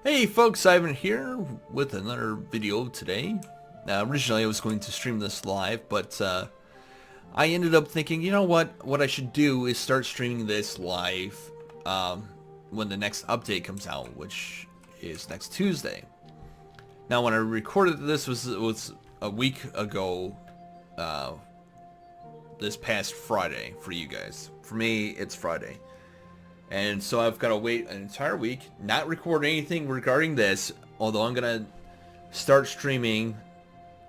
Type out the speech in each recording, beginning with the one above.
Hey folks, Ivan here with another video today. Originally I was going to stream this live, but I ended up thinking, you know what I should do is start streaming this live when the next update comes out, which is next Tuesday. Now when I recorded this was a week ago, this past Friday for you guys. For me, it's Friday. And so I've got to wait an entire week, not record anything regarding this, although I'm going to start streaming,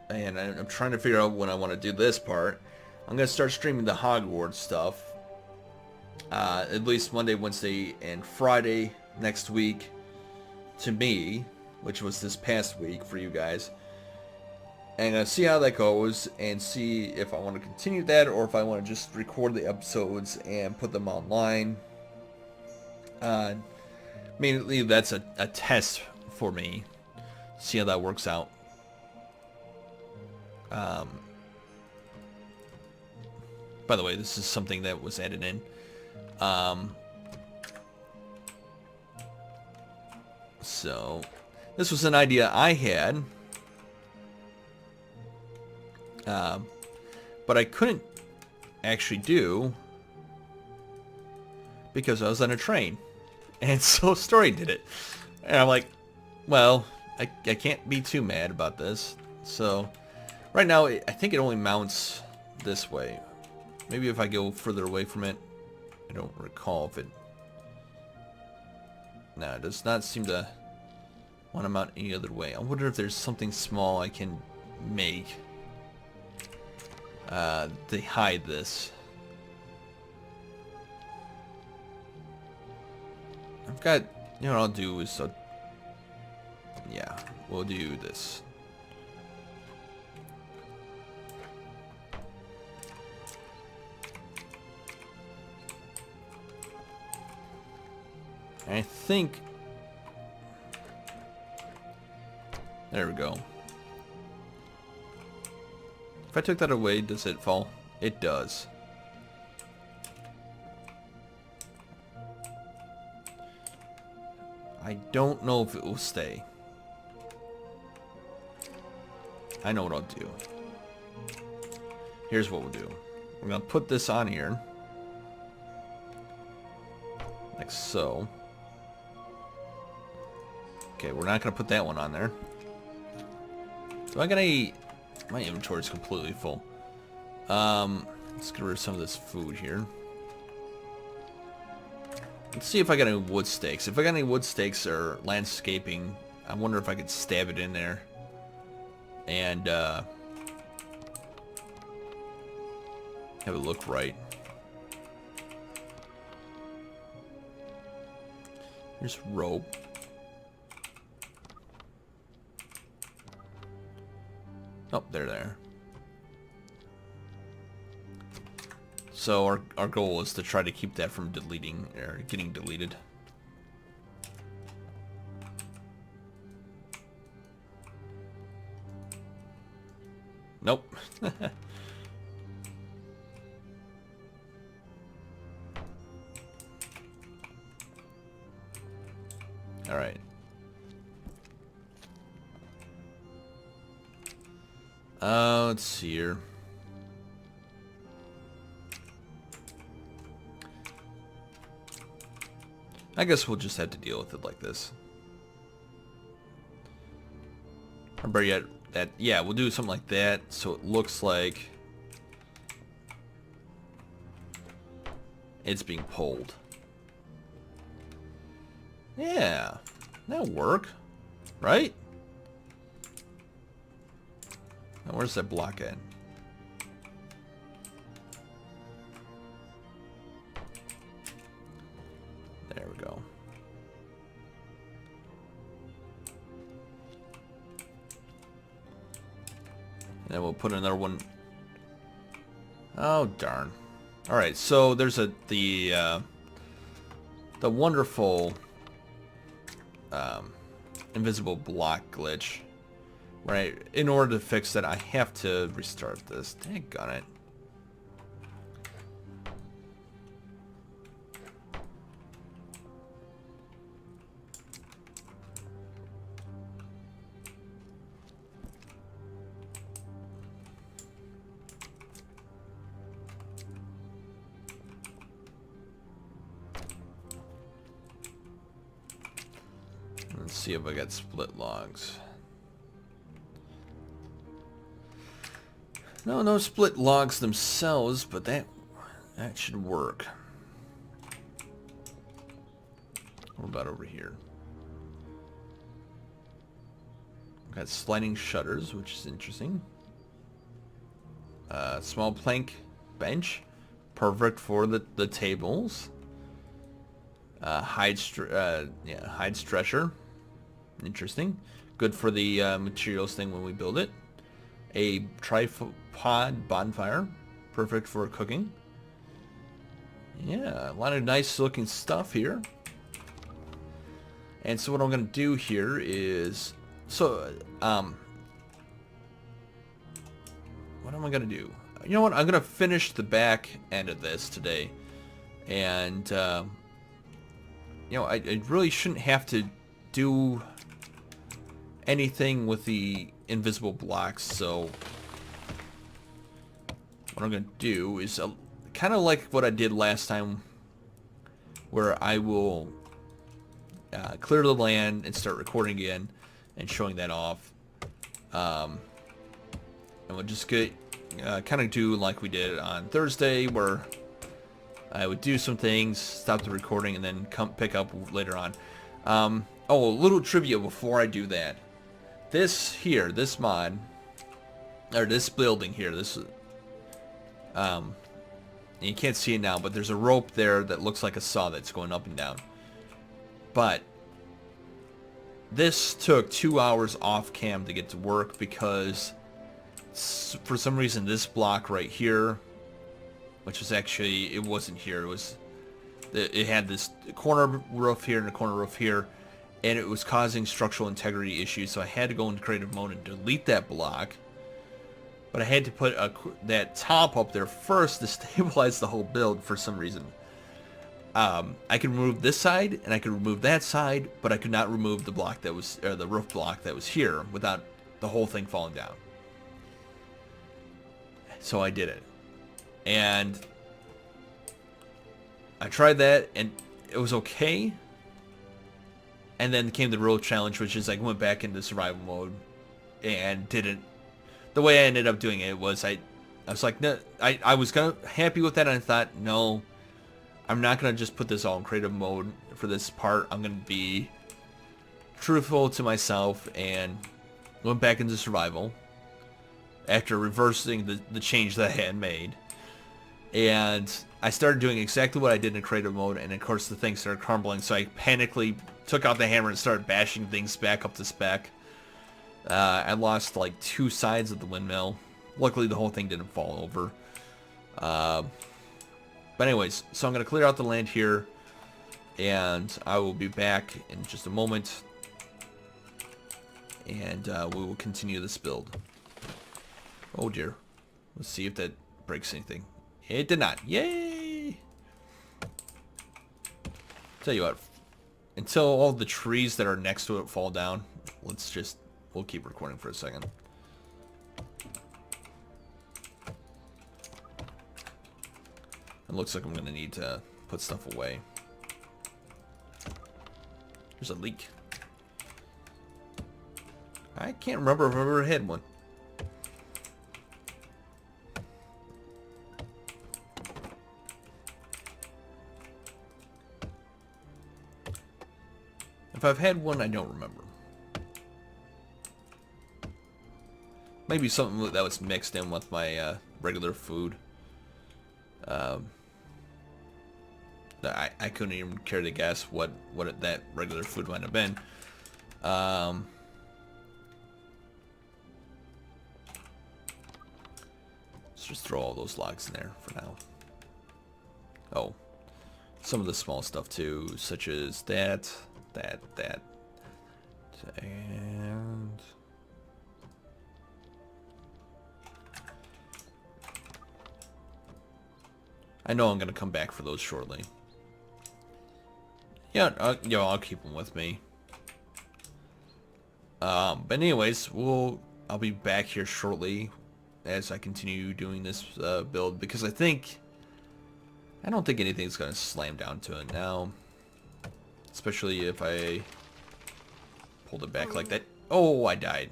and I'm trying to figure out when I want to do this part. I'm going to start streaming the Hogwarts stuff, at least Monday, Wednesday, and Friday next week to me, which was this past week for you guys. And I'm going to see how that goes and see if I want to continue that or if I want to just record the episodes and put them online. Mainly that's a test for me. See how that works out. By the way, this is something that was added in. So this was an idea I had, but I couldn't actually do because I was on a train. And so Story did it. And I'm like, well, I can't be too mad about this. So right now, I think it only mounts this way. Maybe if I go further away from it, I don't recall if it... No, it does not seem to want to mount any other way. I wonder if there's something small I can make to hide this. I've got, you know what I'll do is, yeah, we'll do this. I think, there we go. If I took that away, does it fall? It does. I don't know if it will stay. I know what I'll do. Here's what we'll do. We're going to put this on here. Like so. Okay, we're not going to put that one on there. So I got my inventory is completely full. Let's get rid of some of this food here. Let's see if I got any wood stakes. If I got any wood stakes or landscaping, I wonder if I could stab it in there. And have it look right. Here's rope. Oh, they're there. So our goal is to try to keep that from deleting or getting deleted. Nope. All right. Let's see here. I guess we'll just have to deal with it like this. Or better yet, that, yeah, we'll do something like that so it looks like it's being pulled. Yeah, that'll work, right? Now where's that block at? There we go. And then we'll put another one. Oh darn! All right, so there's the wonderful invisible block glitch. Right. In order to fix that, I have to restart this. Daggone it. Let's see if I got split logs. No split logs themselves, but that should work. What about over here? Got sliding shutters, which is interesting. Small plank bench, perfect for the tables. Hide stretcher, interesting. Good for the materials thing when we build it. A tripod bonfire, perfect for cooking. Yeah, a lot of nice looking stuff here. And so what I'm going to do here is, what am I going to do? You know what, I'm going to finish the back end of this today. And, you know, I really shouldn't have to do anything with the invisible blocks, so what I'm going to do is kind of like what I did last time, where I will clear the land and start recording again and showing that off. And we'll just get kind of do like we did on Thursday, where I would do some things, stop the recording, and then come pick up later on. Oh, a little trivia before I do that. This here, this mod, or this building here, this, you can't see it now, but there's a rope there that looks like a saw that's going up and down. But this took 2 hours off cam to get to work because for some reason this block right here, which was actually, it wasn't here, it had this corner roof here and a corner roof here, and it was causing structural integrity issues, so I had to go into creative mode and delete that block. But I had to put that top up there first to stabilize the whole build for some reason. I could remove this side and I could remove that side, but I could not remove the block that was, or the roof block that was here without the whole thing falling down. So I did it. And I tried that and it was okay. And then came the real challenge, which is I went back into survival mode and didn't. The way I ended up doing it was I was like, no, I was happy with that, and I thought, no, I'm not gonna just put this all in creative mode for this part. I'm gonna be truthful to myself and went back into survival after reversing the change that I had made. And I started doing exactly what I did in creative mode, and of course the thing started crumbling, so I panically took out the hammer and started bashing things back up to spec. I lost like 2 sides of the windmill. Luckily the whole thing didn't fall over. But anyways, so I'm going to clear out the land here, and I will be back in just a moment, and we will continue this build. Oh dear. Let's see if that breaks anything. It did not. Yay! Tell you what, until all the trees that are next to it fall down, we'll keep recording for a second. It looks like I'm going to need to put stuff away. There's a leak. I can't remember if I've ever had one. If I've had one, I don't remember. Maybe something that was mixed in with my regular food. I couldn't even care to guess what that regular food might have been. Let's just throw all those logs in there for now. Oh, some of the small stuff too, such as that, and I know I'm gonna come back for those shortly. Yeah, I'll keep them with me. But anyways, I'll be back here shortly as I continue doing this build, because I don't think anything's gonna slam down to it now, especially if I pulled it back like that. Oh, I died.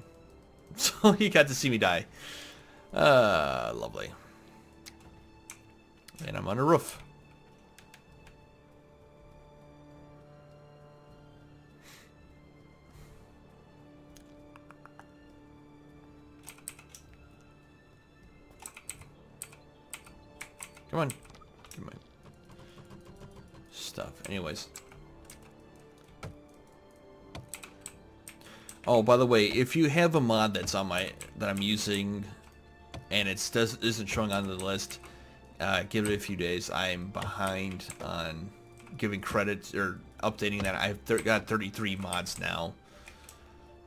So he got to see me die. Lovely. And I'm on a roof. Come on. Come on. Stuff. Anyways. Oh, by the way, if you have a mod that's on that I'm using and it isn't showing on the list, give it a few days. I'm behind on giving credit or updating that. I've got 33 mods now.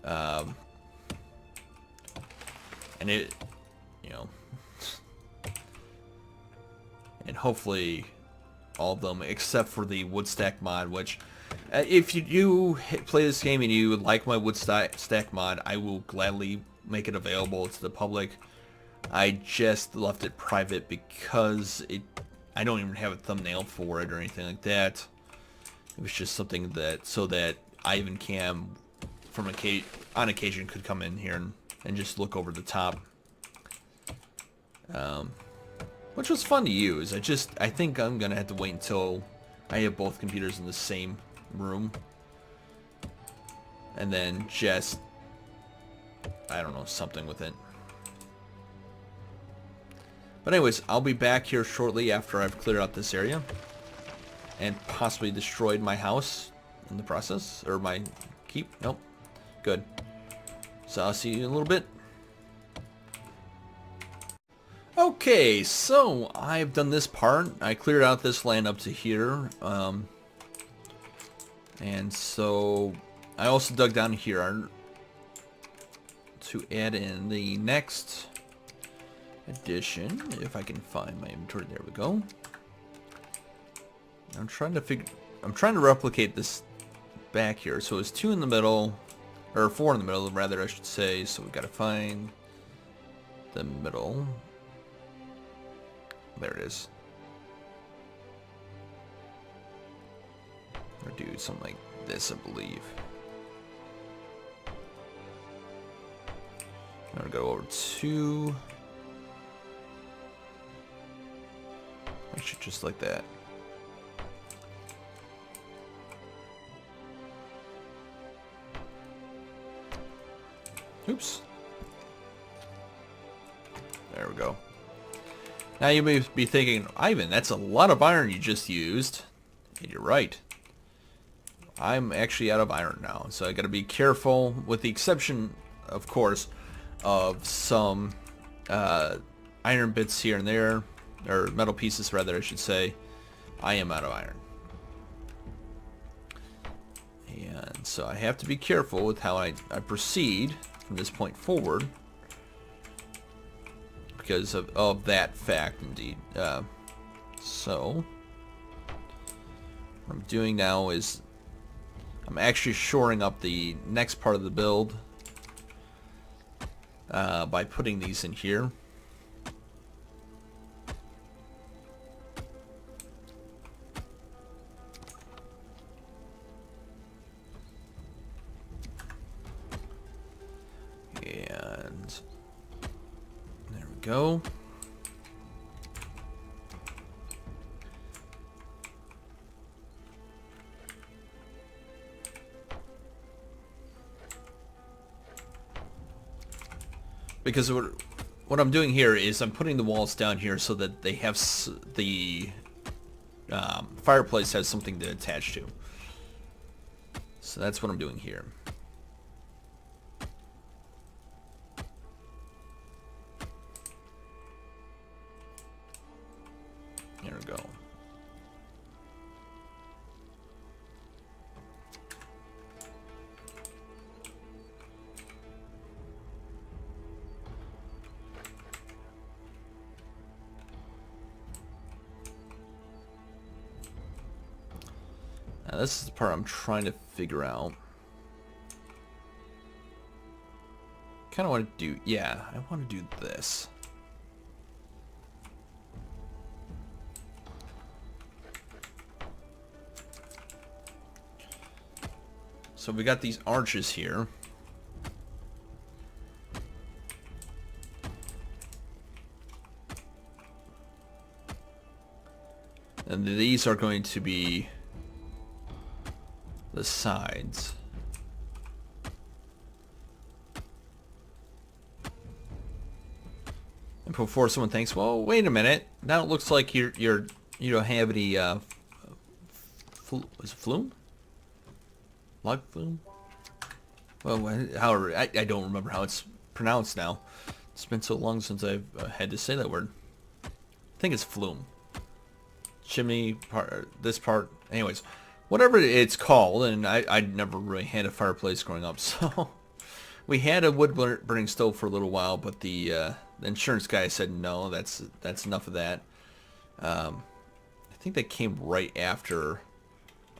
And it, you know, and hopefully all of them except for the wood stack mod, which if you do play this game and you like my wood stack mod, I will gladly make it available to the public. I just left it private because I don't even have a thumbnail for it or anything like that. It was just something that so that Ivan Cam from on occasion could come in here and just look over the top. Which was fun to use. I think I'm gonna have to wait until I have both computers in the same room. And then just, I don't know, something with it. But anyways, I'll be back here shortly after I've cleared out this area. And possibly destroyed my house in the process. Or my keep. Nope. Good. So I'll see you in a little bit. Okay, so I've done this part. I cleared out this land up to here. And so I also dug down here to add in the next addition. If I can find my inventory, there we go. I'm trying to replicate this back here. So it's 2 in the middle, or 4 in the middle, rather I should say. So we gotta find the middle. There it is. Or do something like this, I believe. I'm gonna go over to, actually just like that. Oops. There we go. Now you may be thinking, Ivan, that's a lot of iron you just used. And you're right. I'm actually out of iron now, so I gotta be careful, with the exception, of course, of some iron bits here and there, or metal pieces rather I should say. I am out of iron. And so I have to be careful with how I proceed from this point forward. Because of that fact, indeed. So, what I'm doing now is I'm actually shoring up the next part of the build by putting these in here. And there we go. Because what I'm doing here is I'm putting the walls down here so that they have the fireplace has something to attach to. So that's what I'm doing here. There we go. Now this is the part I'm trying to figure out. Kind of want to do, yeah, I want to do this. So So we got these arches here. And these are going to be the sides. And before someone thinks, well, wait a minute, now it looks like you don't have any is it flume? Log flume? Well, however, I don't remember how it's pronounced now. It's been so long since I've had to say that word. I think it's flume. Chimney part, this part, anyways, whatever it's called. And I never really had a fireplace growing up, so we had a wood burning stove for a little while, but the insurance guy said no, that's enough of that. I think that came right after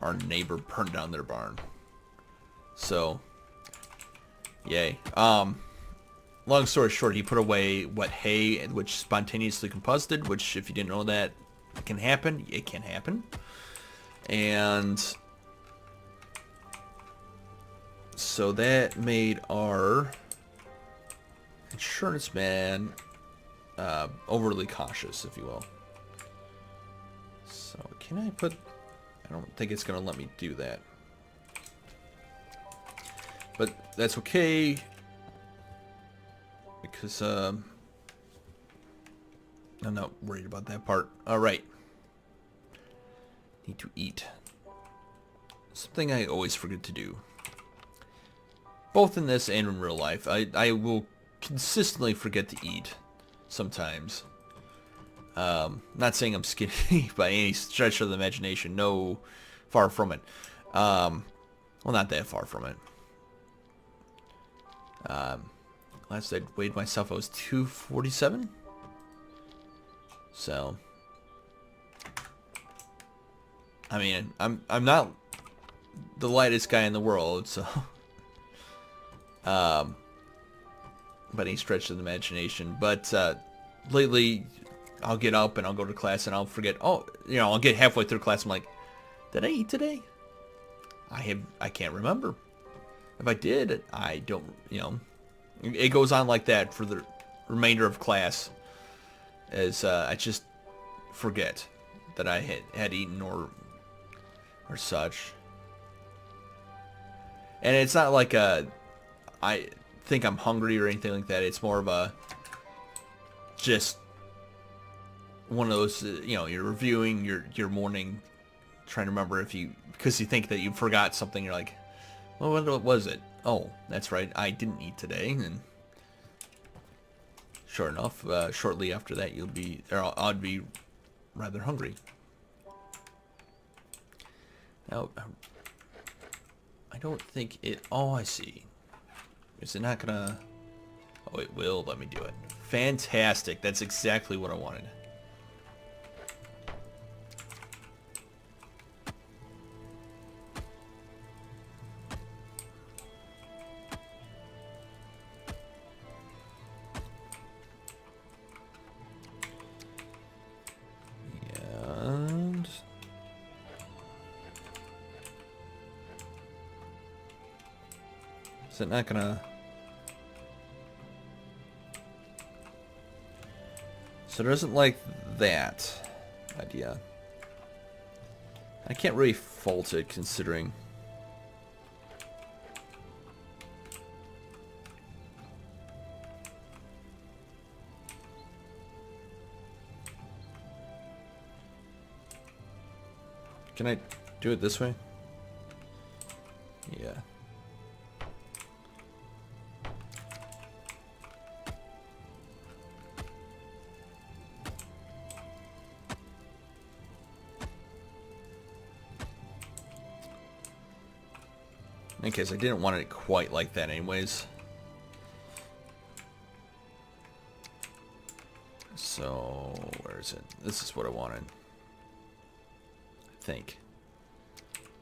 our neighbor burned down their barn, so yay. Long story short, he put away wet hay, which spontaneously combusted, which, if you didn't know that, can happen. It can happen. And so that made our insurance man overly cautious, if you will. So can I put... I don't think it's going to let me do that. But that's okay, because I'm not worried about that part. Alright. Need to eat. Something I always forget to do. Both in this and in real life. I will consistently forget to eat sometimes. Not saying I'm skinny by any stretch of the imagination. No, far from it. Well, not that far from it. Last I weighed myself, I was 247. So, I mean, I'm not the lightest guy in the world, so by any stretch of the imagination. But lately, I'll get up and I'll go to class and I'll forget. Oh, I'll get halfway through class. I'm like, did I eat today? I can't remember. If I did, I don't. It goes on like that for the remainder of class, as I just forget that I had eaten or such. And it's not like I think I'm hungry or anything like that. It's more of a just one of those, you're reviewing your morning, trying to remember because you think that you forgot something. You're like, well, what was it? Oh, that's right, I didn't eat today. And sure enough, shortly after that, I'd be rather hungry. Now, I don't think it... Oh, I see. Is it not gonna... Oh, it will let me do it. Fantastic. That's exactly what I wanted. And... Is it not gonna... So it doesn't like that idea. I can't really fault it, considering... Can I do it this way? Yeah. In case I didn't want it quite like that anyways. So, where is it? This is what I wanted. I think.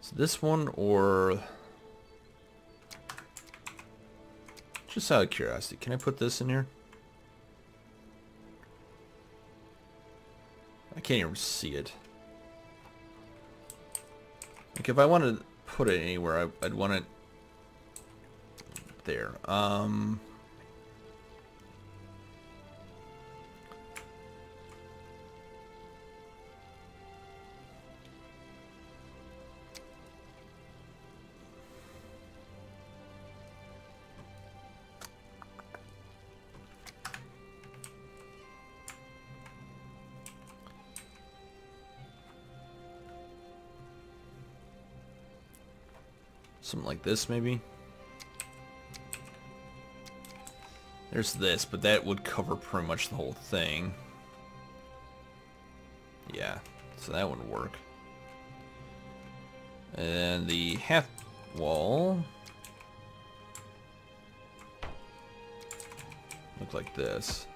Is this one, or... Just out of curiosity, can I put this in here? I can't even see it. Like, if I wanted to put it anywhere, I'd want it there. Something like this, maybe. There's this, but that would cover pretty much the whole thing. Yeah, so that wouldn't work. And the half wall look like this.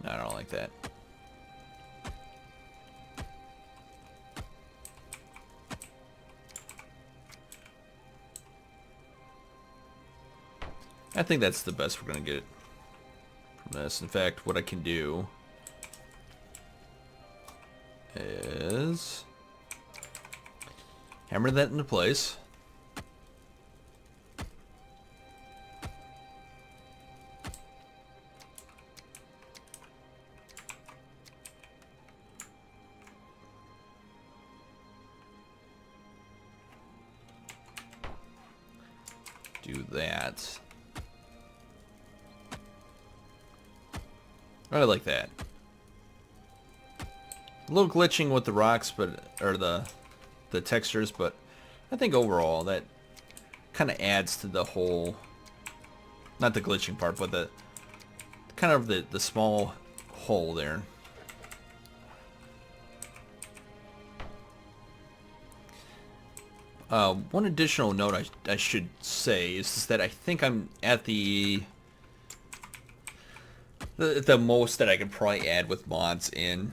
No, I don't like that. I think that's the best we're going to get from this. In fact, what I can do is hammer that into place. Do that. I like that. A little glitching with the rocks, or the textures, but I think overall that kind of adds to the whole, not the glitching part, but the kind of the small hole there. One additional note I should say is that I think I'm at the most that I could probably add with mods in,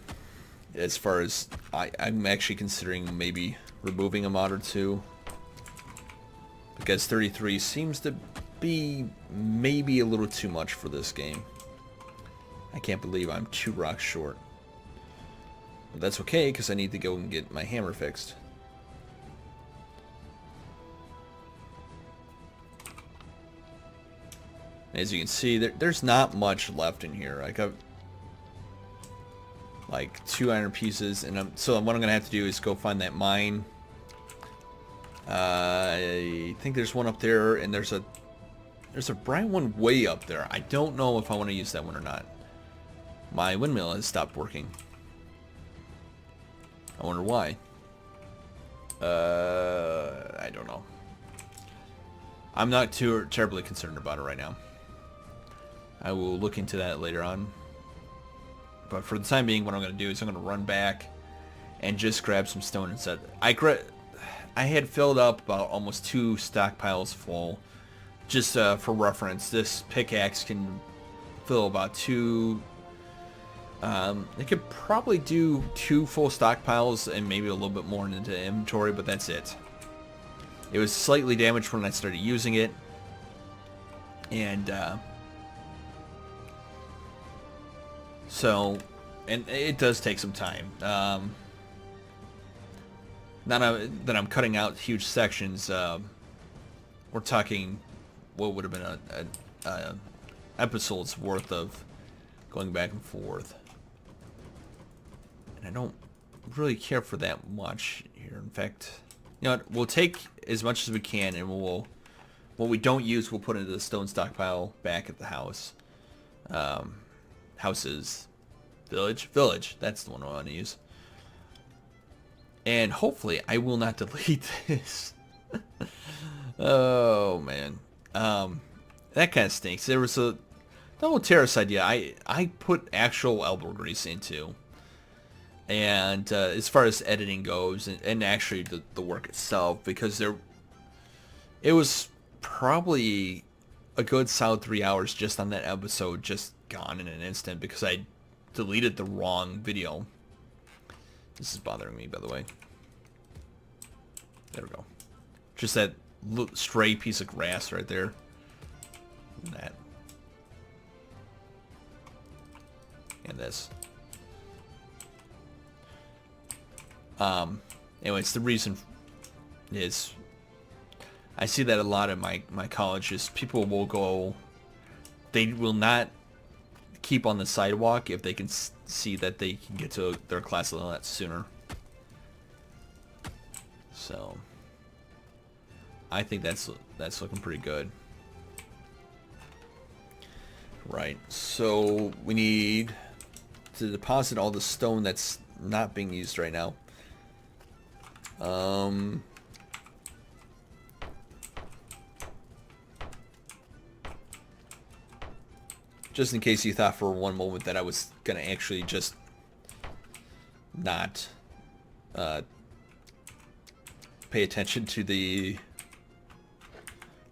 as far as I'm actually considering maybe removing a mod or two, because 33 seems to be maybe a little too much for this game. I can't believe I'm 2 rocks short, but that's okay because I need to go and get my hammer fixed. As you can see, there's not much left in here. I got like 2 iron pieces, and so what I'm gonna have to do is go find that mine. I think there's one up there, and there's a bright one way up there. I don't know if I want to use that one or not. My windmill has stopped working. I wonder why. I don't know. I'm not too terribly concerned about it right now. I will look into that later on. But for the time being, what I'm going to do is I'm going to run back and just grab some stone and set. I had filled up about almost 2 stockpiles full. Just for reference, this pickaxe can fill about 2. It could probably do 2 full stockpiles and maybe a little bit more into inventory, but that's it. It was slightly damaged when I started using it, and and it does take some time. Not that I'm cutting out huge sections. We're talking what would have been a episode's worth of going back and forth, and I don't really care for that much here. In fact, you know what? We'll take as much as we can, and what we don't use, we'll put into the stone stockpile back at the house. Houses, village. That's the one I want to use. And hopefully, I will not delete this. Oh man, that kind of stinks. There was the whole terrace idea. I put actual elbow grease into. And as far as editing goes, and actually the work itself, because it was probably a good solid 3 hours just on that episode, just gone in an instant because I deleted the wrong video. This is bothering me, by the way. There we go. Just that stray piece of grass right there. And that. And this. Anyways, the reason is I see that a lot at my colleges. People will go, they will not keep on the sidewalk if they can see that they can get to their class a lot sooner. So I think that's looking pretty good. Right, so we need to deposit all the stone that's not being used right now. Just in case you thought for one moment that I was gonna actually just not pay attention to the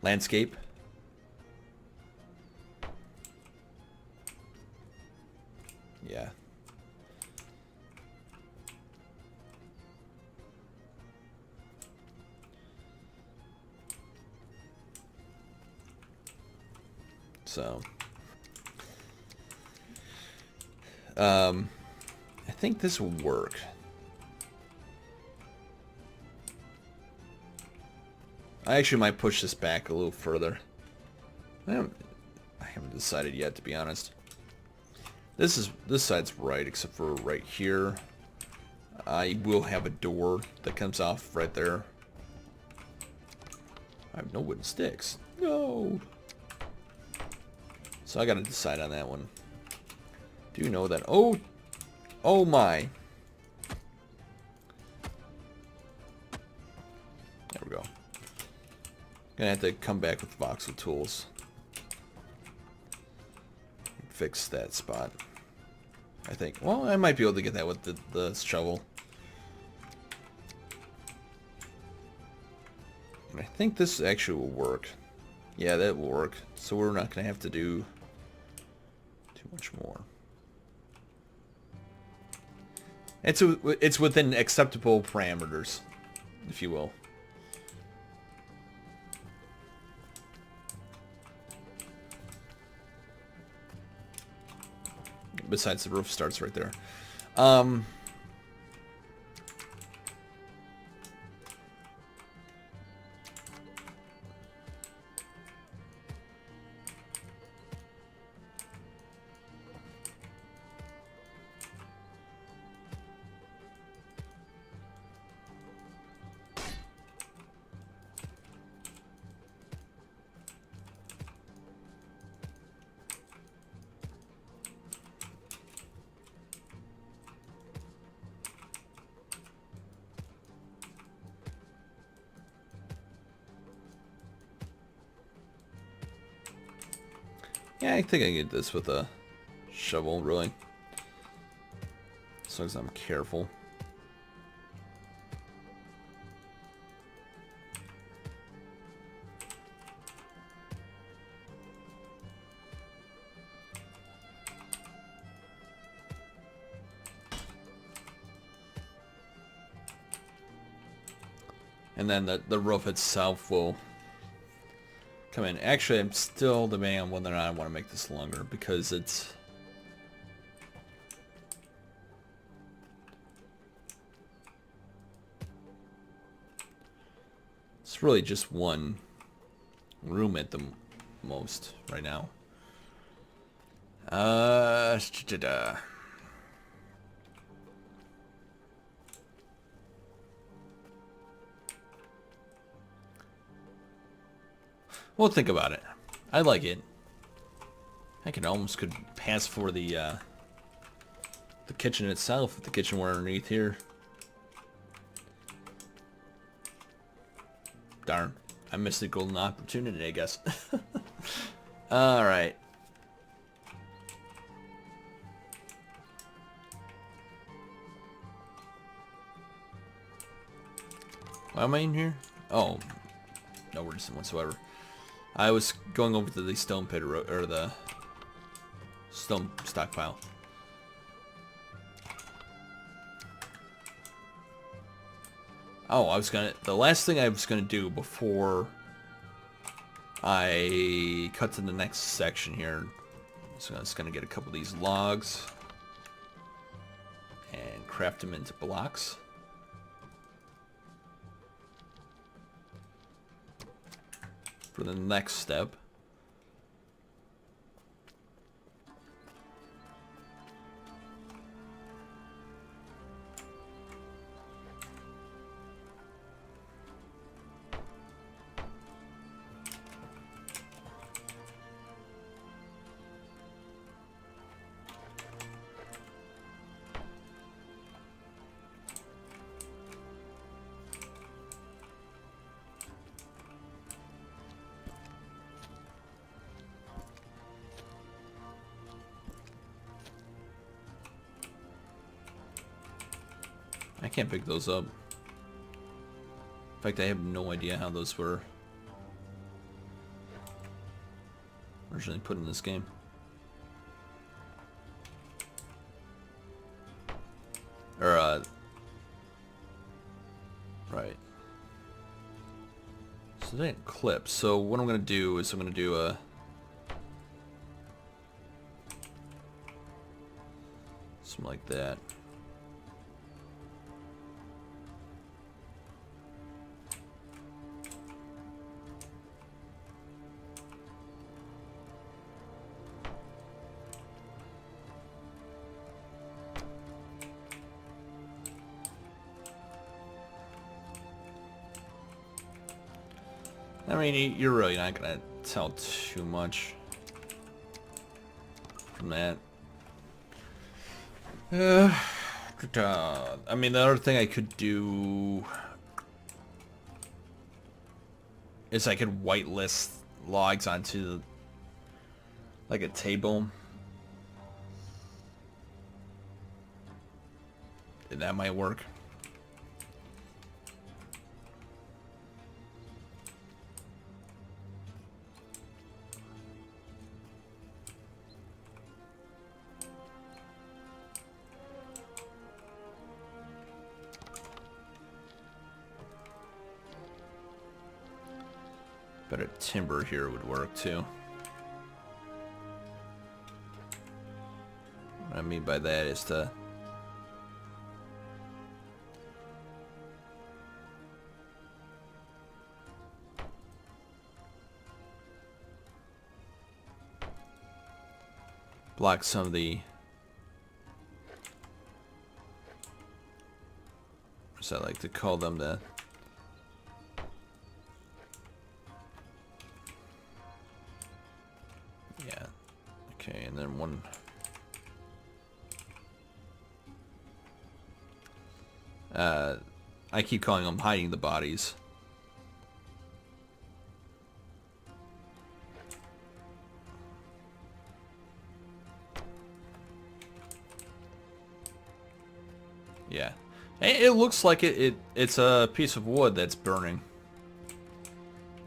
landscape. Yeah. So, I think this will work. I actually might push this back a little further. I haven't decided yet, to be honest. This side's right, except for right here. I will have a door that comes off right there. I have no wooden sticks. No. So I gotta decide on that one. Do you know that? Oh my. There we go. Gonna have to come back with voxel tools. Fix that spot. I think. Well, I might be able to get that with the shovel. And I think this actually will work. Yeah, that will work. So we're not gonna have to do too much more. It's within acceptable parameters, if you will. Besides, the roof starts right there. Yeah, I think I can get this with a shovel, really. As long as I'm careful. And then the roof itself will come in. Actually, I'm still debating on whether or not I want to make this longer, because it's really just one room at the most right now. We'll think about it. I like it. I could pass for the kitchen itself if the kitchen were underneath here. Darn. I missed the golden opportunity, I guess. Alright. Why am I in here? Oh. No reason whatsoever. I was going over to the stone pit, or the stone stockpile. Oh, the last thing I was gonna do before I cut to the next section here, so I was gonna get a couple of these logs and craft them into blocks. for the next step. I can't pick those up. In fact, I have no idea how those were originally put in this game. Or, right. So they didn't clip. So what I'm going to do is I'm going to do a... something like that. I mean, you're really not gonna tell too much from that. I mean, the other thing I could do is I could whitelist logs onto like a table. And that might work. But a timber here would work too. What I mean by that is to block some of the, as I like to call them, the okay, and then one I keep calling them hiding the bodies. Yeah. It looks like it's a piece of wood that's burning.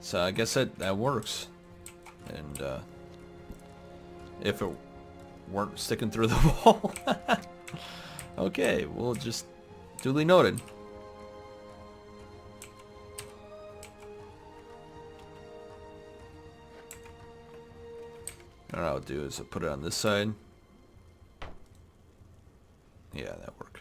So I guess that works. And if it weren't sticking through the wall. Okay, well, just duly noted. What I'll do is I'll put it on this side. Yeah, that worked.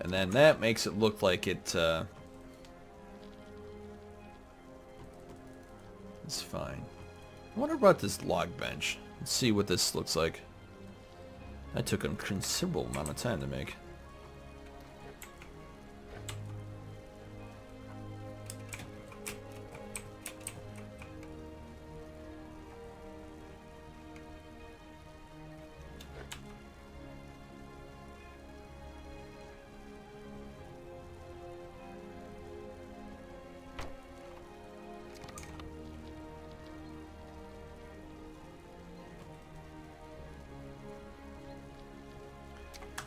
And then that makes it look like it's fine. I wonder about this log bench. Let's see what this looks like. That took a considerable amount of time to make.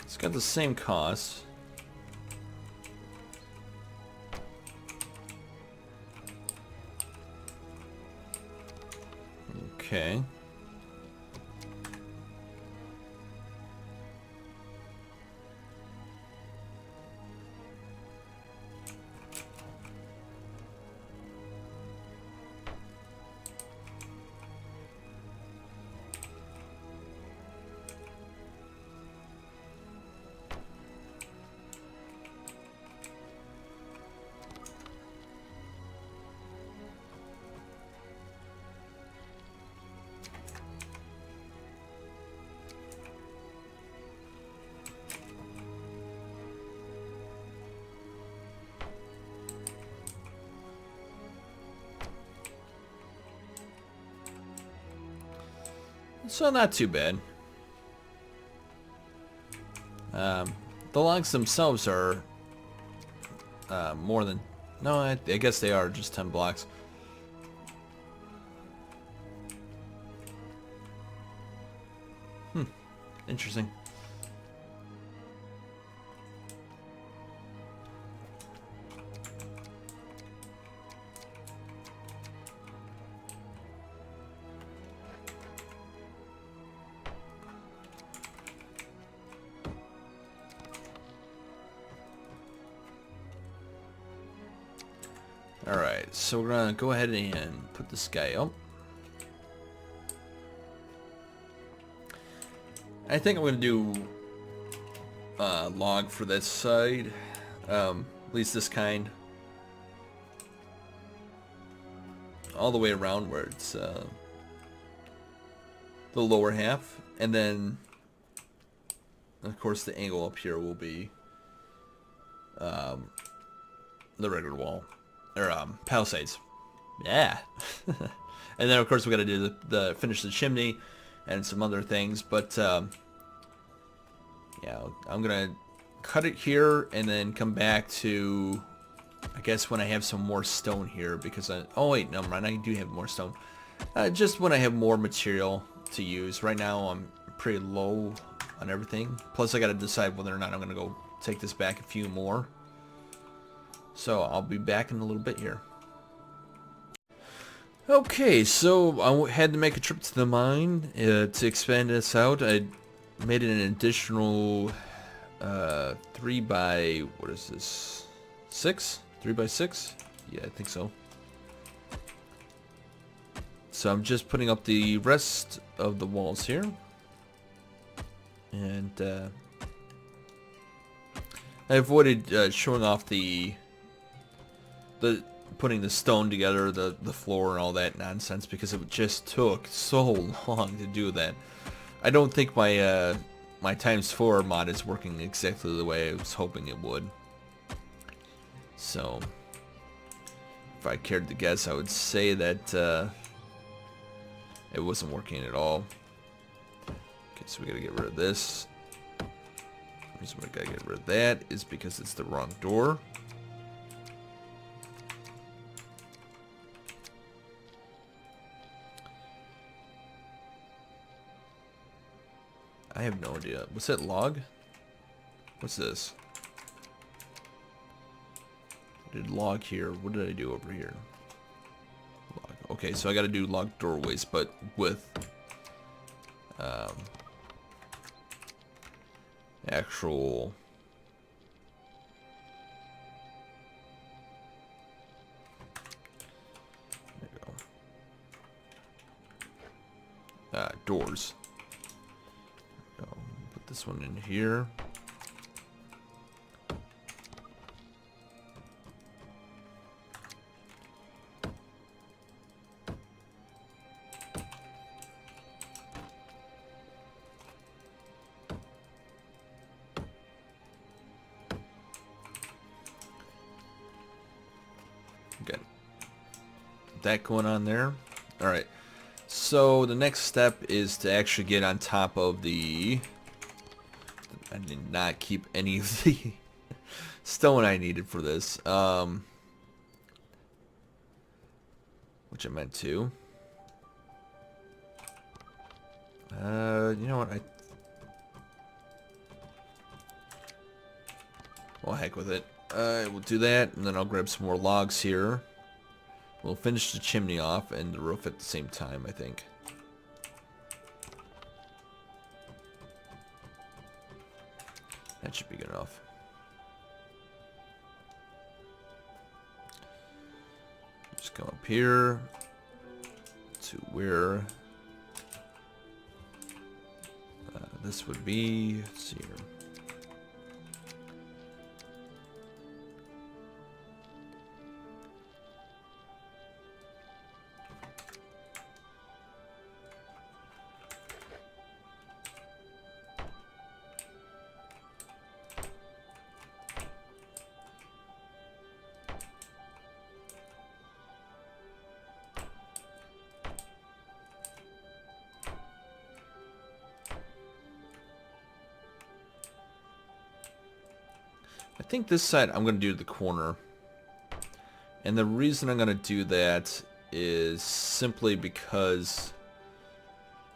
It's got the same cost. Okay. So not too bad. The logs themselves are more than... No, I guess they are just 10 blocks. Interesting. Alright, so we're gonna go ahead and put this guy up. I think I'm gonna do log for this side, at least this kind, all the way around where it's the lower half, and then of course the angle up here will be the regular wall. Or palisades. Yeah. And then of course we got to do the finish the chimney and some other things, but yeah, I'm gonna cut it here and then come back to, I guess, when I have some more stone here, because oh wait, no mind, I do have more stone. Just when I have more material to use. Right now I'm pretty low on everything. Plus I got to decide whether or not I'm gonna go take this back a few more. So I'll be back in a little bit here. Okay, so I had to make a trip to the mine to expand this out. I made it an additional 3 by, what is this? 6? 3 by 6? Yeah, I think so. So I'm just putting up the rest of the walls here. And I avoided showing off the putting the stone together, the floor and all that nonsense, because it just took so long to do that. I don't think my my ×4 mod is working exactly the way I was hoping it would. So if I cared to guess, I would say that it wasn't working at all. Okay, so we gotta get rid of this. The reason we gotta get rid of that is because it's the wrong door. I have no idea. What's that log? What's this? I did log here. What did I do over here? Log. Okay, so I got to do log doorways, but with actual there you go. Doors. Put this one in here. Got that going on there. All right. So the next step is to actually get on top of the... I did not keep any of the stone I needed for this, which I meant to. You know what? Well, heck with it. We'll do that, and then I'll grab some more logs here. We'll finish the chimney off and the roof at the same time, I think. That should be good enough. Just come up here to where this would be. Let's see here. I think this side I'm going to do the corner. And the reason I'm going to do that is simply because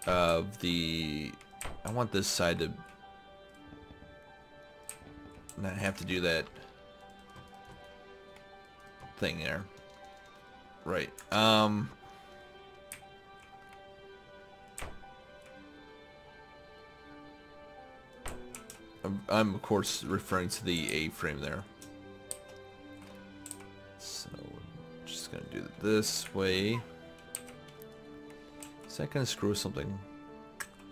of the... I want this side to not have to do that thing there. Right. I'm of course referring to the A-frame there. So we're just gonna do it this way. Is that gonna screw something?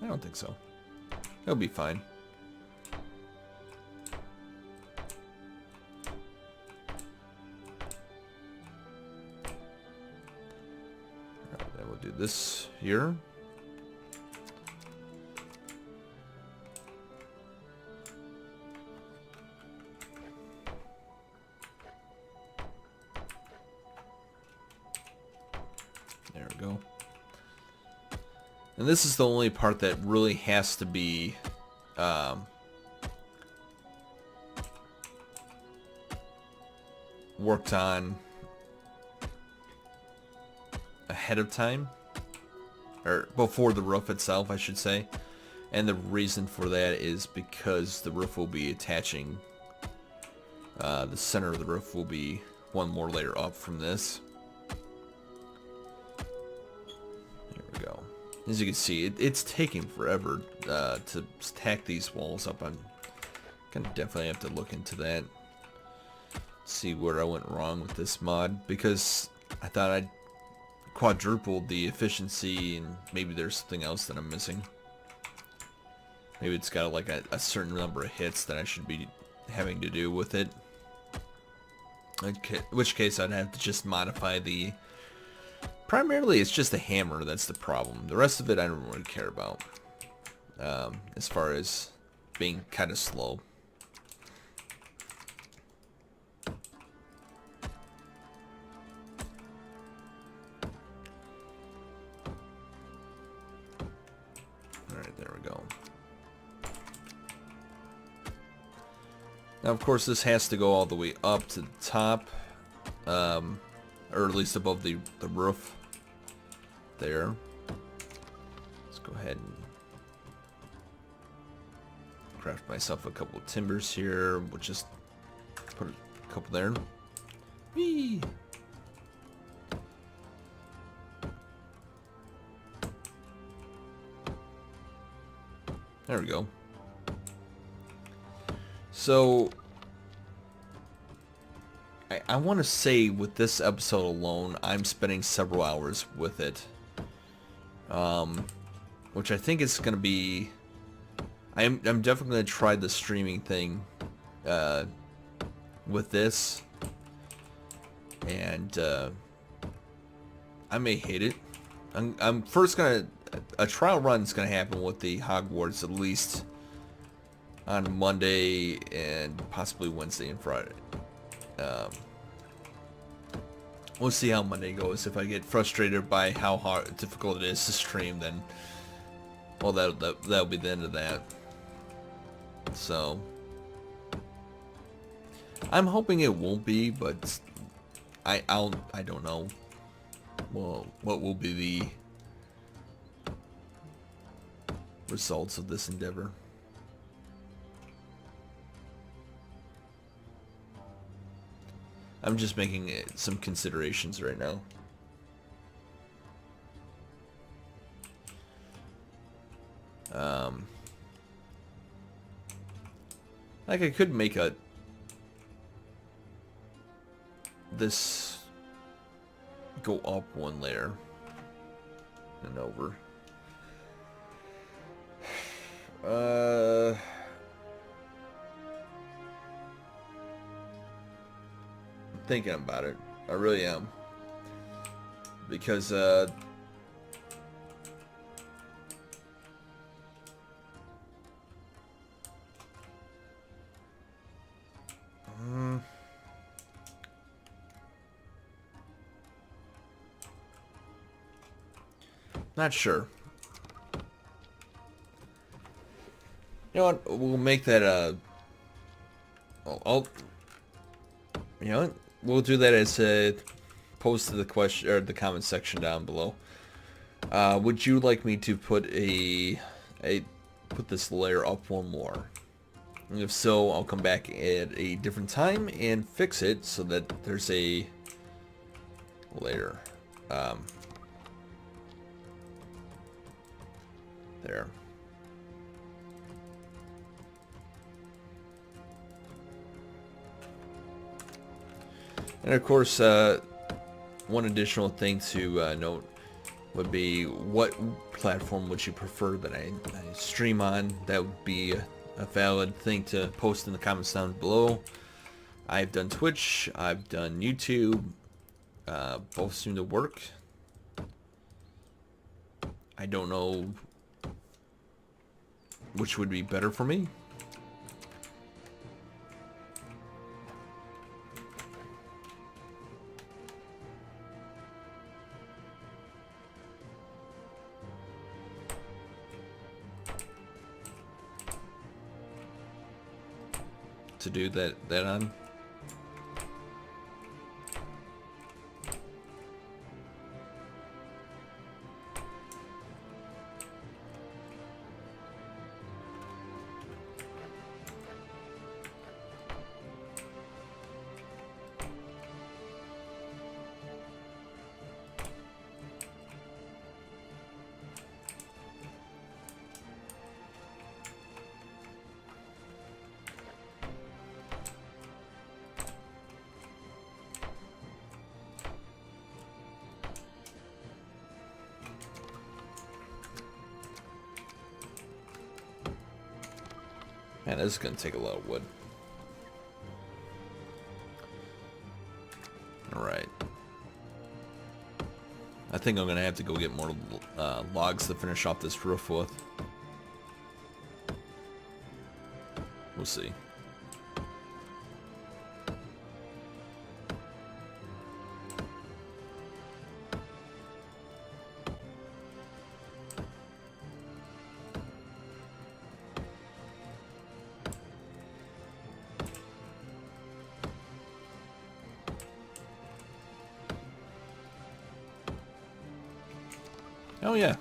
I don't think so. It'll be fine. Alright, then we'll do this here. There we go. And this is the only part that really has to be worked on ahead of time, or before the roof itself, I should say. And the reason for that is because the roof will be attaching, the center of the roof will be one more layer up from this. As you can see, it's taking forever to tack these walls up. I'm gonna definitely have to look into that. See where I went wrong with this mod, because I thought I'd quadrupled the efficiency, and maybe there's something else that I'm missing. Maybe it's got like a certain number of hits that I should be having to do with it. In which case I'd have to just modify the... Primarily, it's just the hammer that's the problem. The rest of it I don't really care about. As far as being kind of slow. Alright, there we go. Now, of course, this has to go all the way up to the top. Or at least above the roof. There. Let's go ahead and craft myself a couple of timbers here. We'll just put a couple there. Whee! There we go. So I want to say with this episode alone, I'm spending several hours with it. Which I think is going to be... I'm definitely going to try the streaming thing with this. And I may hate it. I'm first going to... A trial run is going to happen with the Hogwarts at least on Monday and possibly Wednesday and Friday. We'll see how Monday goes. If I get frustrated by how difficult it is to stream, then, well, that'll be the end of that. So, I'm hoping it won't be, but I don't know. Well, what will be the results of this endeavor? I'm just making some considerations right now. Like I could make this go up one layer and over. Thinking about it. I really am. Because not sure. You know what? We'll make that you know, we'll do that as a post to the question or the comment section down below. Would you like me to put put this layer up one more? And if so, I'll come back at a different time and fix it so that there's a layer. There. And of course, one additional thing to note would be, what platform would you prefer that I stream on? That would be a valid thing to post in the comments down below. I've done Twitch, I've done YouTube, both seem to work. I don't know which would be better for me. To do that on. Man, this is going to take a lot of wood. Alright. I think I'm going to have to go get more logs to finish off this roof with. We'll see. Oh yeah,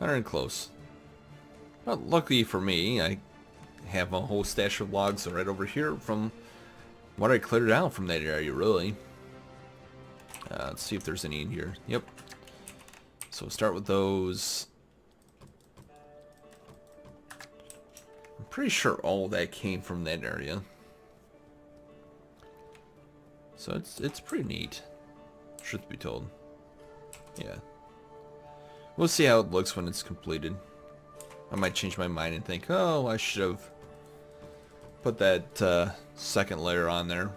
not even close. But luckily for me, I have a whole stash of logs right over here from what I cleared out from that area, really. Let's see if there's any in here. Yep. So we'll start with those. I'm pretty sure all that came from that area. So it's pretty neat, truth be told. Yeah. We'll see how it looks when it's completed. I might change my mind and think, oh, I should have put that second layer on there.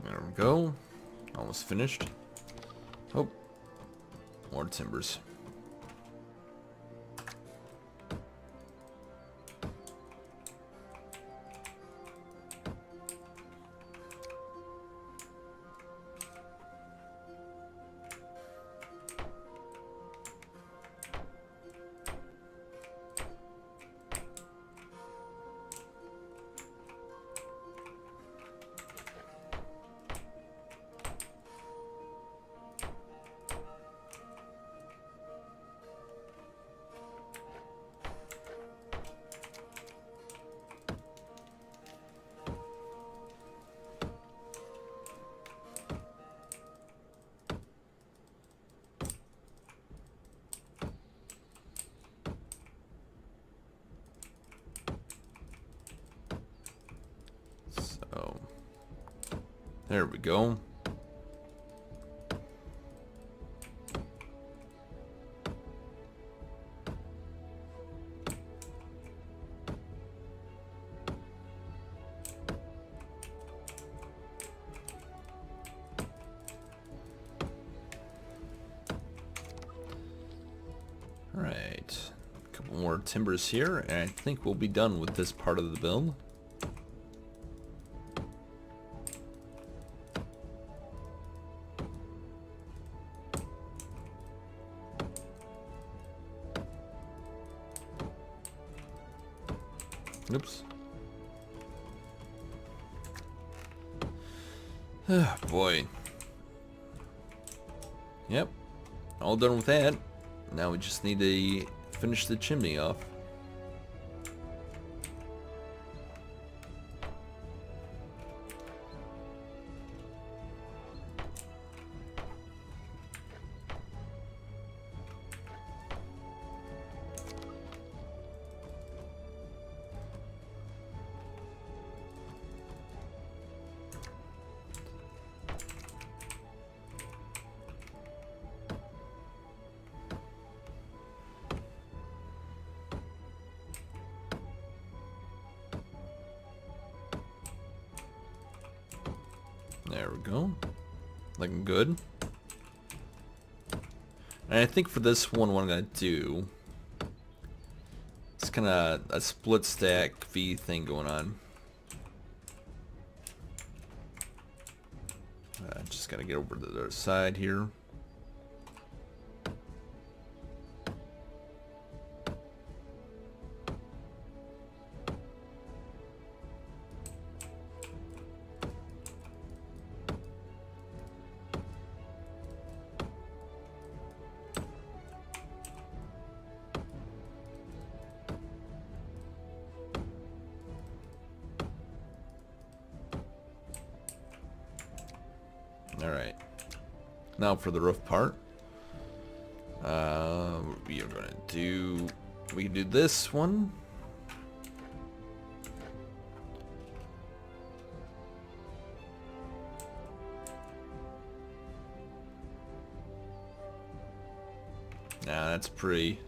There we go. Almost finished. Oh, more timbers. There we go. Alright, a couple more timbers here, and I think we'll be done with this part of the build. Oops. Oh boy. Yep, all done with that. Now we just need to finish the chimney off. There we go. Looking good. And I think for this one, what I'm going to do, it's kind of a split stack V thing going on. Just got to get over to the other side here. Alright, now for the roof part, we are going to do, we can do this one. Nah, that's pretty,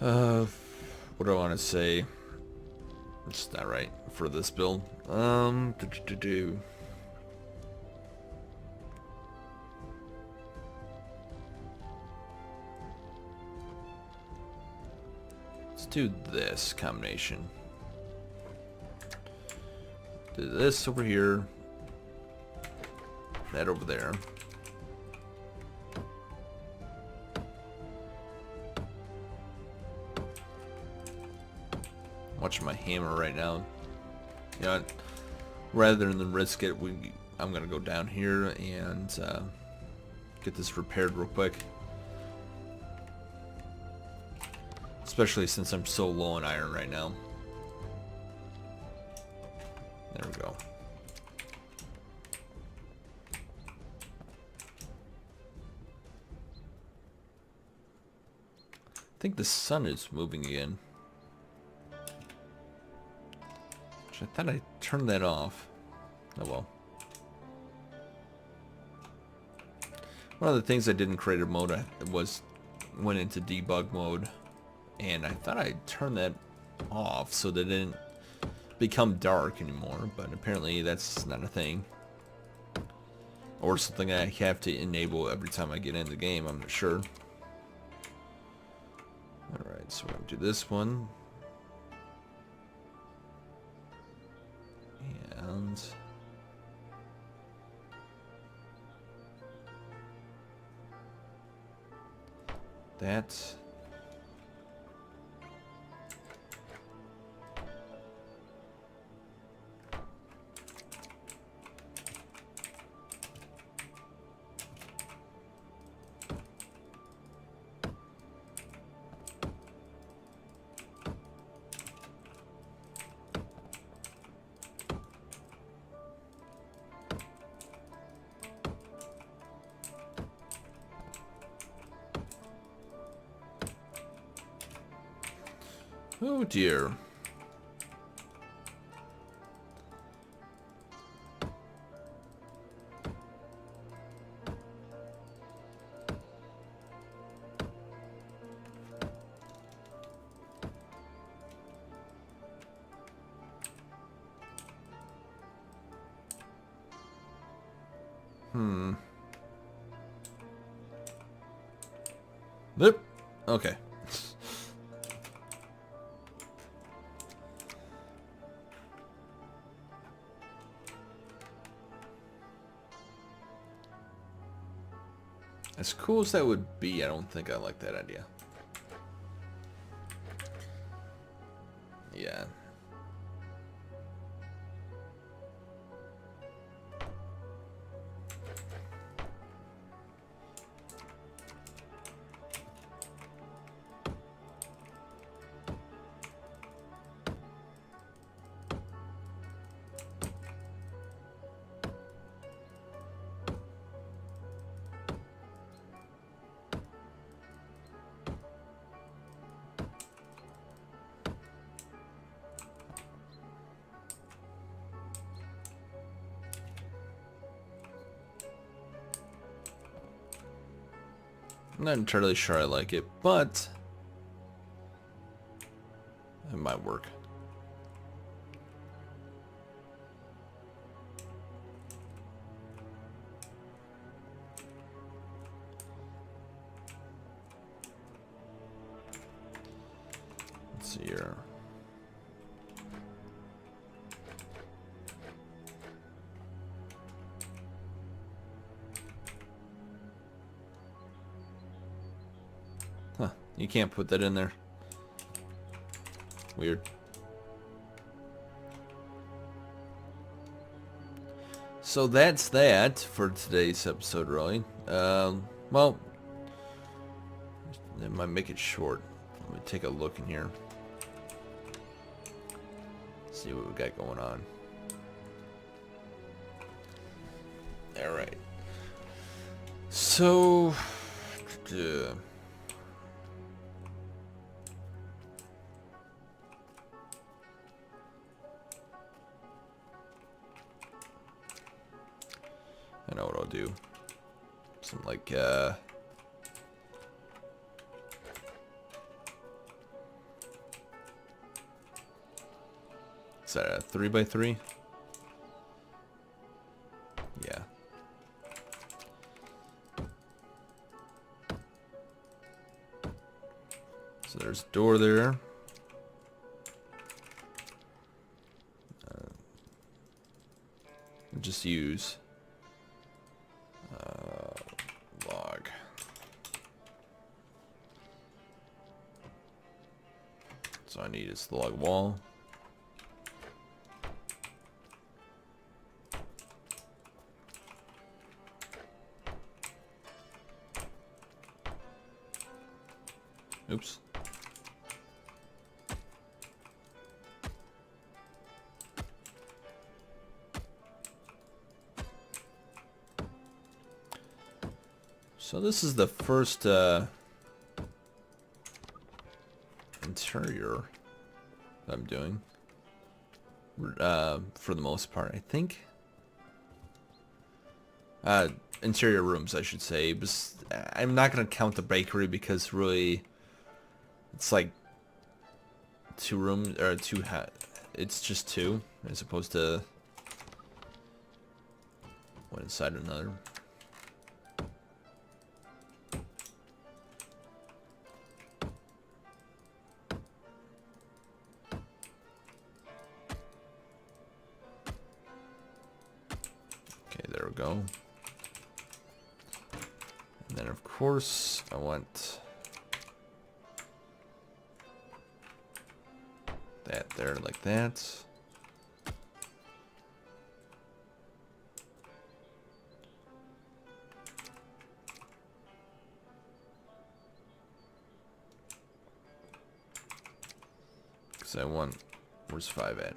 what do I want to say? It's not right for this build. Let's do this combination. Do this over here, that over there. Watching my hammer right now. You know, rather than risk it, I'm gonna go down here and get this repaired real quick. Especially since I'm so low on iron right now. There we go. I think the sun is moving again. I thought I turned that off. Oh well. One of the things I did in creative mode went into debug mode, and I thought I turned that off so that it didn't become dark anymore, but apparently that's not a thing. Or something I have to enable every time I get into the game, I'm not sure. Alright, so we're going to do this one. And that. Oh dear. Yep. Okay. As cool as that would be, I don't think I like that idea. Yeah. I'm not entirely sure I like it, but it might work. Let's see here. Huh, you can't put that in there. Weird. So that's that for today's episode, really. Well, it might make it short. Let me take a look in here. See what we got going on. Alright. So... I know what I'll do. Something like, is that a 3x3? Yeah. So there's a door there. Just use log. So I need is the log wall. Oops. So this is the first interior that I'm doing for the most part, I think. Interior rooms, I should say. But I'm not going to count the bakery because really it's like two rooms, or it's just two as opposed to one inside another. Okay, there we go. And then of course I want that there like that. Because I want, where's 5 at?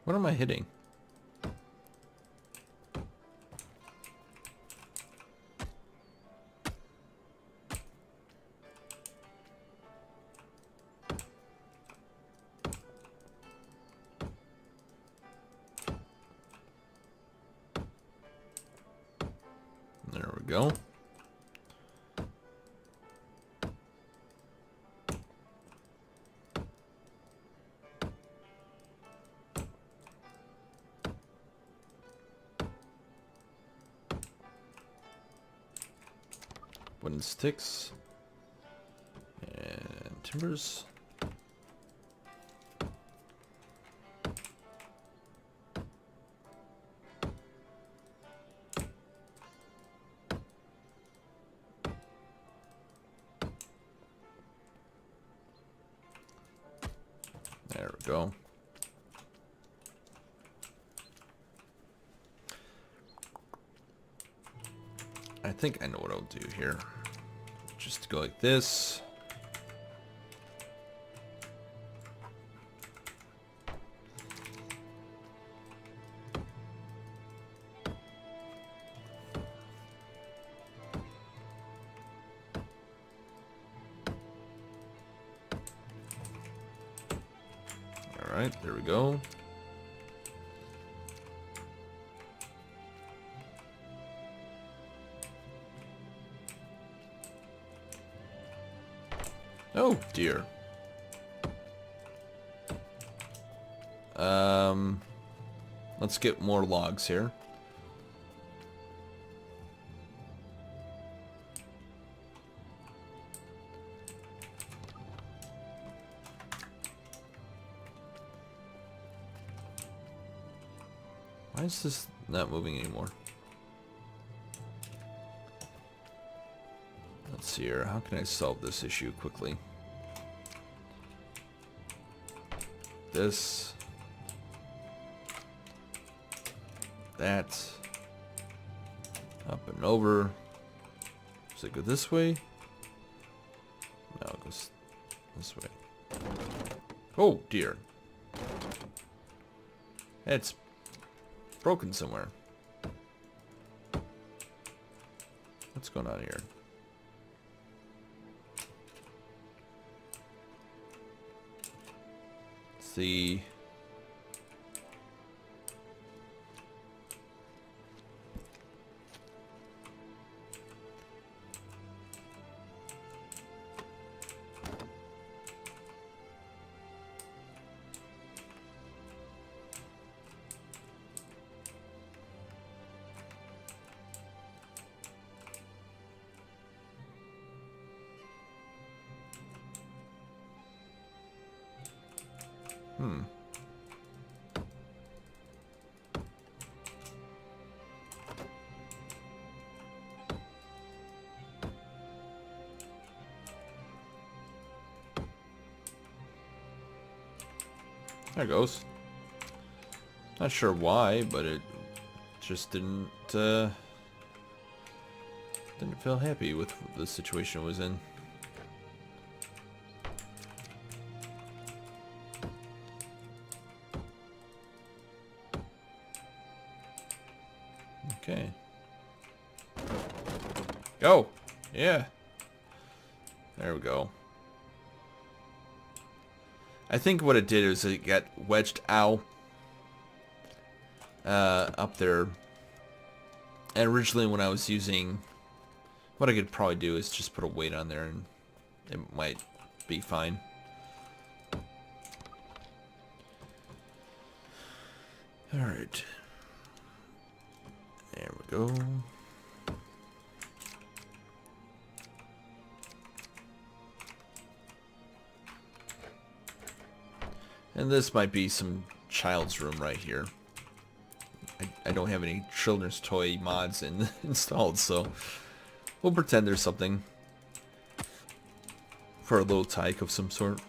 What am I hitting? There we go. Wooden sticks and timbers. There we go. I think I know what I'll do here. Just go like this. All right, there we go. Oh dear. Let's get more logs here. Why is this not moving anymore? Let's see here. How can I solve this issue quickly? This. That. Up and over. Does it go this way? No, it goes this way. Oh dear. It's broken somewhere. What's going on here? Let's see. There it goes. Not sure why, but it just didn't feel happy with the situation it was in. Okay. Oh, yeah. There we go. I think what it did is it got wedged out up there. And originally when I was using, what I could probably do is just put a weight on there and it might be fine. Alright. There we go. And this might be some child's room right here. I don't have any children's toy mods installed, so we'll pretend there's something for a little tyke of some sort.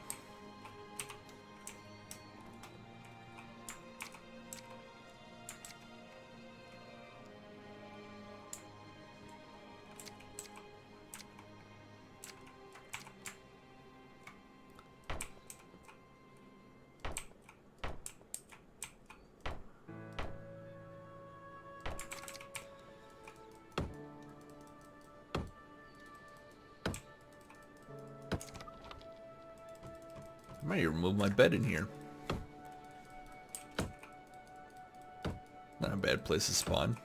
might even remove my bed in here. Not a bad place to spawn.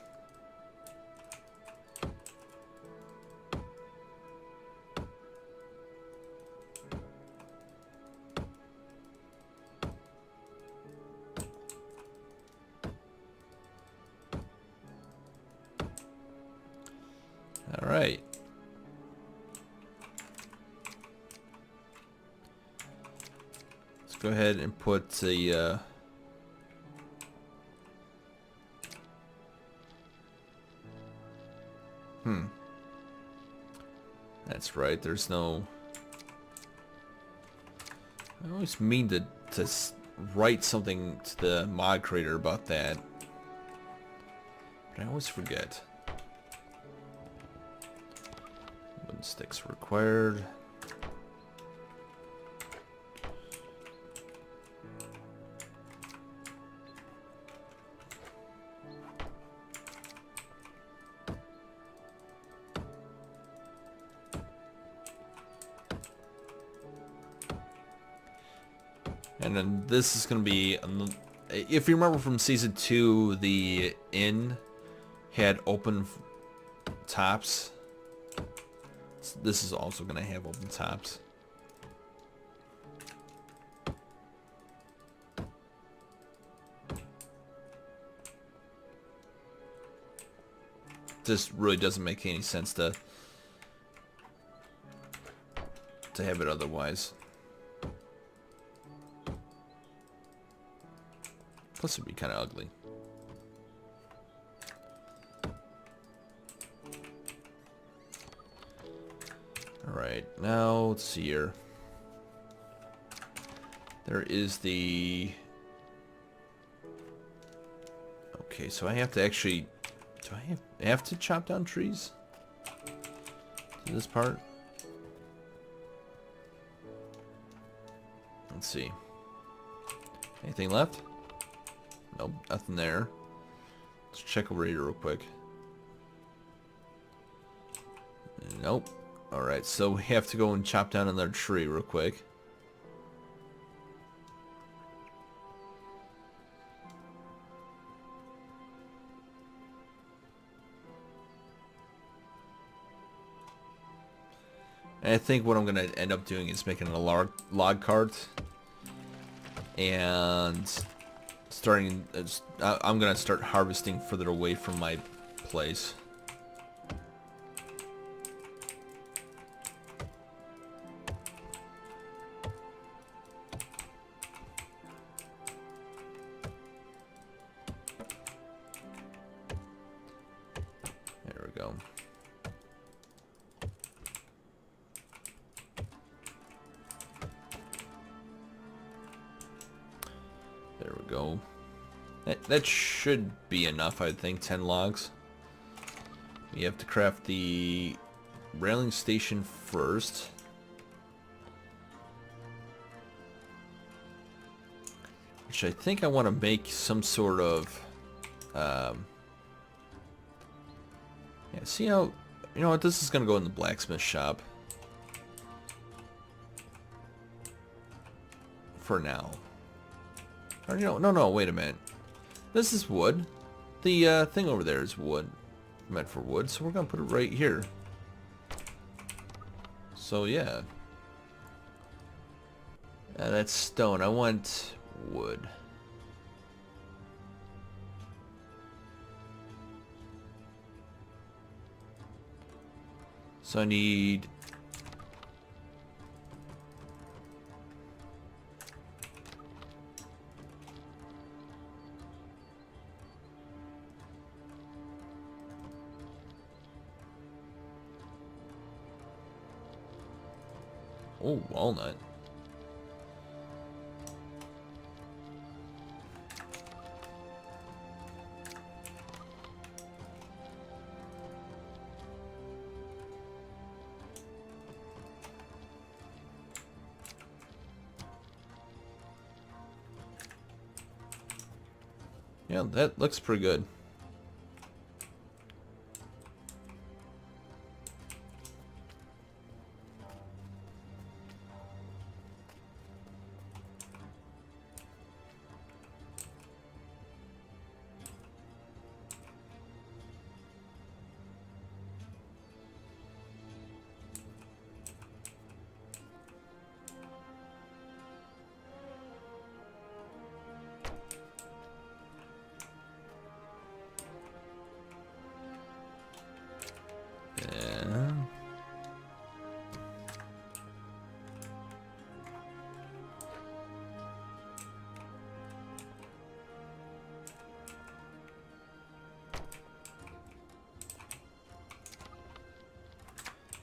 All right. Let's go ahead and put the That's right, there's no... I always mean to write something to the mod creator about that. But I always forget. Wooden sticks required. And then this is going to be, if you remember from Season 2, the inn had open tops. This is also going to have open tops. This really doesn't make any sense to have it otherwise. Plus it'd be kind of ugly. Alright, now let's see here. There is the... Okay, so I have to actually... Do I have to chop down trees? To this part? Let's see. Anything left? Nope, nothing there. Let's check over here real quick. Nope. Alright, so we have to go and chop down another tree real quick. And I think what I'm going to end up doing is making a log cart. And starting, I'm going to start harvesting further away from my place. There we go. There we go. That should be enough, I think. 10 logs. We have to craft the railing station first. Which I think I want to make some sort of... yeah, see how... You know what, this is going to go in the blacksmith shop. For now. Or, you know, no, wait a minute. This is wood. The thing over there is wood. Meant for wood, so we're going to put it right here. So, yeah. That's stone. I want wood. So I need... Oh, walnut. Yeah, that looks pretty good.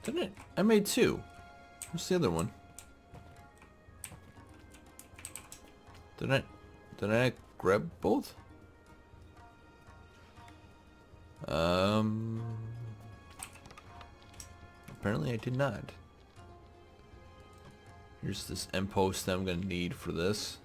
Didn't it? I made 2. Where's the other one? Did I grab both? Apparently I did not. Here's this end post that I'm gonna need for this.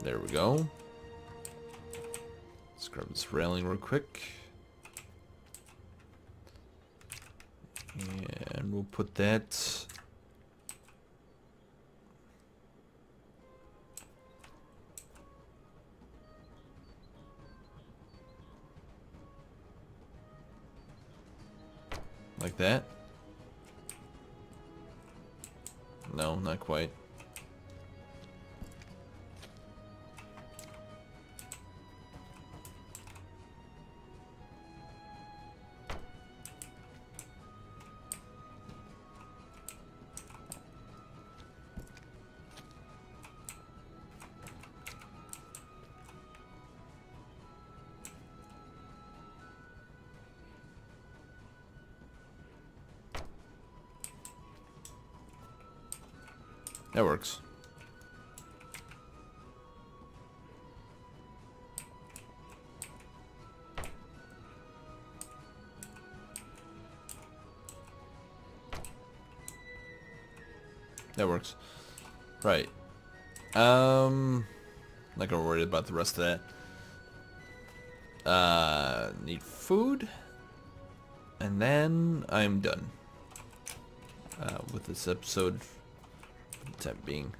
There we go. Let's grab this railing real quick. And we'll put that... like that. No, not quite. That works. That works. Right. Not gonna worry about the rest of that. Need food. And then I'm done. With this episode. Time being.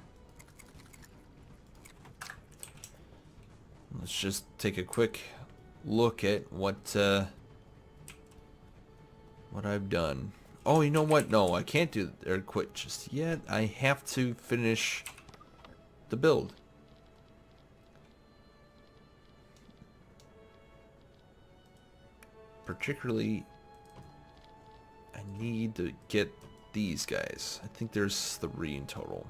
Let's just take a quick look at what I've done. Oh, you know what? No, I can't do or quit just yet. I have to finish the build. Particularly, I need to get these guys. I think there's 3 in total.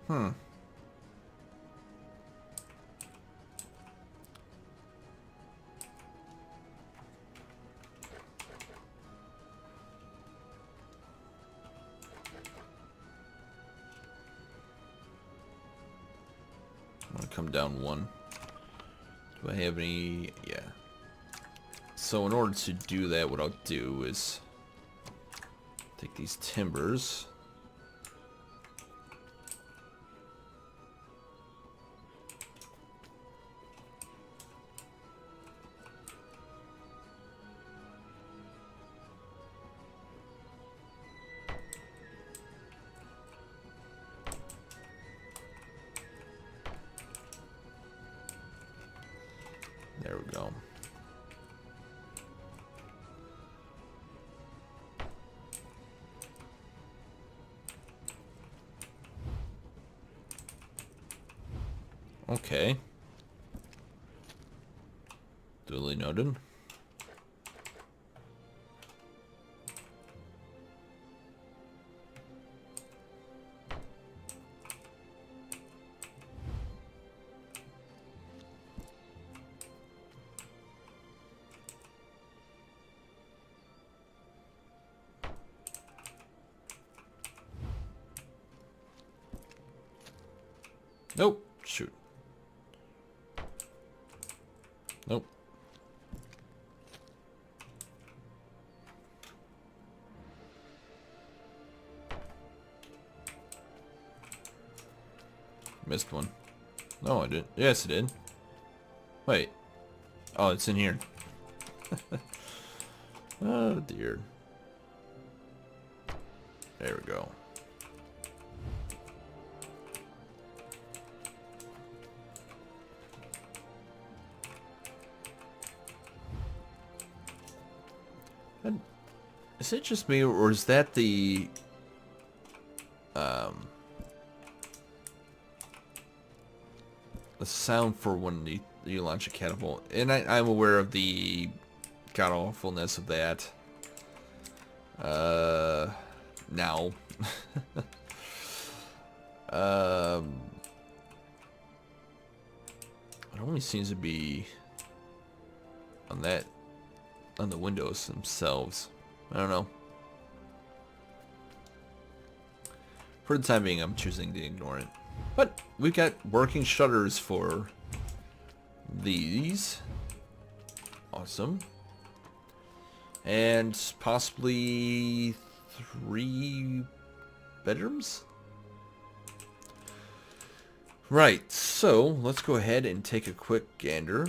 I'm gonna come down 1. Do I have any? Yeah. So in order to do that, what I'll do is take these timbers. There we go. Okay. Duly noted. Nope. Shoot. Nope. Missed one. No, I didn't. Yes, I did. Wait. Oh, it's in here. Oh, dear. There we go. And is it just me, or is that the sound for when you launch a catapult? And I'm aware of the god-awfulness of that. Now. It only seems to be on the windows themselves. I don't know. For the time being, I'm choosing to ignore it. But we've got working shutters for these. Awesome. And possibly 3 bedrooms? Right, so let's go ahead and take a quick gander.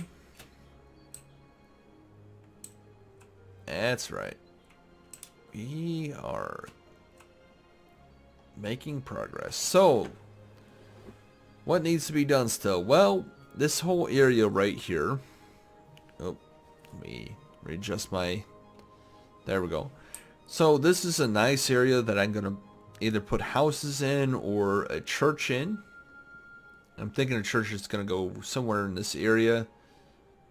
That's right. We are making progress. So, what needs to be done still? Well, this whole area right here. Oh, let me readjust my... There we go. So this is a nice area that I'm going to either put houses in or a church in. I'm thinking a church is going to go somewhere in this area,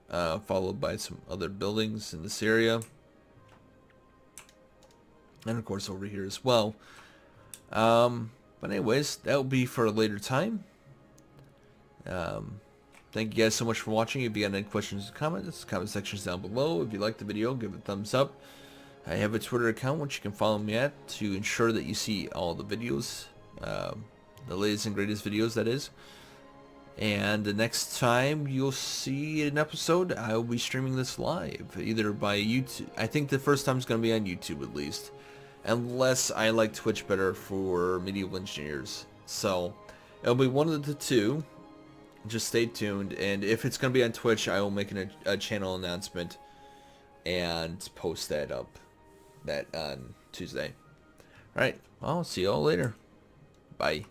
followed by some other buildings in this area. And of course over here as well. But anyways, that will be for a later time. Thank you guys so much for watching. If you got any questions or comments, comment sections down below. If you liked the video, give it a thumbs up. I have a Twitter account which you can follow me at to ensure that you see all the videos, the latest and greatest videos, that is. And the next time you'll see an episode, I will be streaming this live, either by YouTube. I think the first time is going to be on YouTube at least, unless I like Twitch better for medieval engineers. So it'll be one of the two. Just stay tuned, and if it's going to be on Twitch, I will make a channel announcement and post that up on Tuesday. Alright, well, see you all later. Bye.